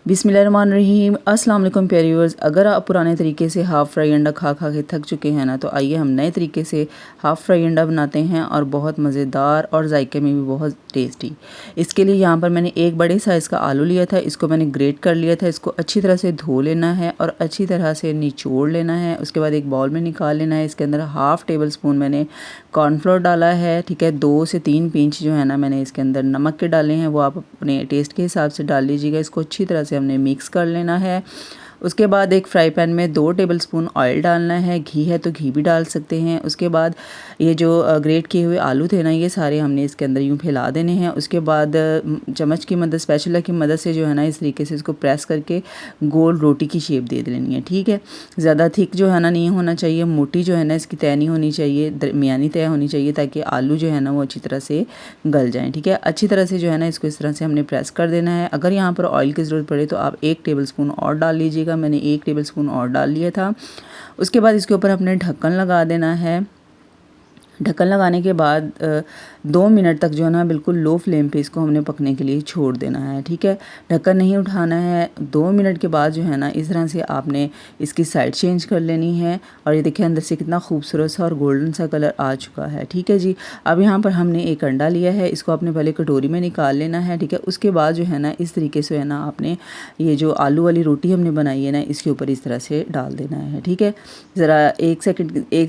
बिस्मिल्लाहिर्रहमानिर्रहीम। अस्सलाम वालेकुम प्यारे व्यूअर्स। अगर आप पुराने तरीके से हाफ़ फ्राई अंडा खा खा के थक चुके हैं ना, तो आइए हम नए तरीके से हाफ़ फ्राई अंडा बनाते हैं और बहुत मज़ेदार और जायके में भी बहुत टेस्टी। इसके लिए यहाँ पर मैंने एक बड़े साइज़ का आलू लिया था, इसको मैंने ग्रेट कर लिया था। इसको अच्छी तरह से धो लेना है और अच्छी तरह से निचोड़ लेना है। उसके बाद एक बाउल में निकाल लेना है। इसके अंदर हाफ़ टेबल स्पून मैंने कॉर्नफ्लोर डाला है, ठीक है। 2 से 3 पिंच जो है ना मैंने इसके अंदर नमक के डाले हैं, वो आप अपने टेस्ट के हिसाब से डाल लीजिएगा। इसको अच्छी तरह से हमने मिक्स कर लेना है। उसके बाद एक फ्राई पैन में 2 टेबलस्पून ऑयल डालना है। घी है तो घी भी डाल सकते हैं। उसके बाद ये जो ग्रेट किए हुए आलू थे ना, ये सारे हमने इसके अंदर यूँ फैला देने हैं। उसके बाद चम्मच की मदद, स्पैचुला की मदद से जो है ना इस तरीके से इसको प्रेस करके गोल रोटी की शेप दे देनी है, ठीक है। ज़्यादा थिक जो है ना नहीं होना चाहिए, मोटी जो है ना इसकी तय नहीं होनी चाहिए, दरमियानी तय होनी चाहिए, ताकि आलू जो है ना वो अच्छी तरह से गल जाएँ, ठीक है। अच्छी तरह से जो है ना इसको इस तरह से हमने प्रेस कर देना है। अगर यहाँ पर ऑयल की ज़रूरत पड़े तो आप 1 टेबलस्पून और डाल लीजिएगा। मैंने 1 टेबलस्पून और डाल लिया था। उसके बाद इसके ऊपर हमने ढक्कन लगा देना है। ढक्कन लगाने के बाद 2 मिनट तक जो है ना बिल्कुल लो फ्लेम पे इसको हमने पकने के लिए छोड़ देना है, ठीक है। ढक्कन नहीं उठाना है। 2 मिनट के बाद जो है ना इस तरह से आपने इसकी साइड चेंज कर लेनी है। और ये देखिए अंदर से कितना खूबसूरत सा और गोल्डन सा कलर आ चुका है, ठीक है जी। अब यहाँ पर हमने एक अंडा लिया है, इसको आपने पहले कटोरी में निकाल लेना है, ठीक है। उसके बाद जो है ना इस तरीके से है ना आपने ये जो आलू वाली रोटी हमने बनाई है ना, इसके ऊपर इस तरह से डाल देना है, ठीक है। ज़रा 1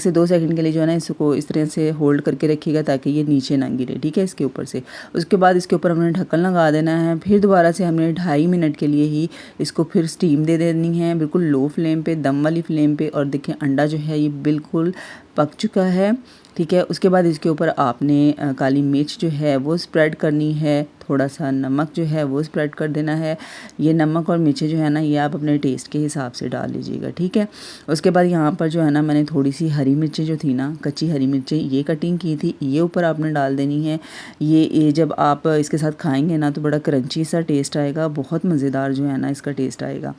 से 2 सेकंड के लिए जो है ना इसको इस तरह से होल्ड करके रखिएगा ताकि ये नीचे ना गिरे, ठीक है, इसके ऊपर से। उसके बाद इसके ऊपर हमने ढक्कन लगा देना है। फिर दोबारा से हमने 2.5 मिनट के लिए ही इसको फिर स्टीम दे देनी है, बिल्कुल लो फ्लेम पे, दम वाली फ्लेम पे। और देखिए अंडा जो है ये बिल्कुल पक चुका है, ठीक है। उसके बाद इसके ऊपर आपने काली मिर्च जो है वो स्प्रेड करनी है, थोड़ा सा नमक जो है वो स्प्रेड कर देना है। ये नमक और मिर्चें जो है ना ये आप अपने टेस्ट के हिसाब से डाल लीजिएगा, ठीक है। उसके बाद यहाँ पर जो है ना मैंने थोड़ी सी हरी मिर्चें जो थी ना, कच्ची हरी मिर्चें ये कटिंग की थी, ये ऊपर आपने डाल देनी है। ये जब आप इसके साथ खाएंगे ना तो बड़ा क्रंची सा टेस्ट आएगा, बहुत मज़ेदार जो है ना इसका टेस्ट आएगा।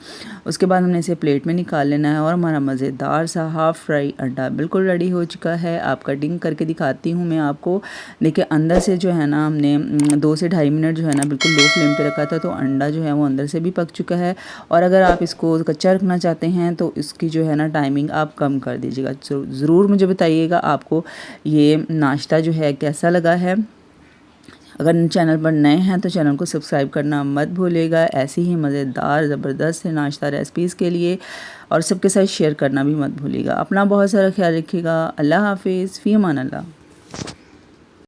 उसके बाद हमने इसे प्लेट में निकाल लेना है और हमारा मज़ेदार सा हाफ़ फ्राई अंडा बिल्कुल रेडी हो चुका है। आप कटिंग करके दिखाती हूँ मैं आपको। देखिए अंदर से जो है ना हमने 2 से 2.5 मिनट जो है ना बिल्कुल लो फ्लेम पे रखा था, तो अंडा जो है वो अंदर से भी पक चुका है। और अगर आप इसको कच्चा रखना चाहते हैं तो इसकी जो है ना टाइमिंग आप कम कर दीजिएगा। ज़रूर मुझे बताइएगा आपको ये नाश्ता जो है कैसा लगा है। अगर चैनल पर नए हैं तो चैनल को सब्सक्राइब करना मत भूलिएगा, ऐसी ही मज़ेदार ज़बरदस्त से नाश्ता रेसिपीज़ के लिए। और सबके साथ शेयर करना भी मत भूलिएगा। अपना बहुत सारा ख्याल रखिएगा। अल्लाह हाफिज़, फ़ी अमान अल्लाह।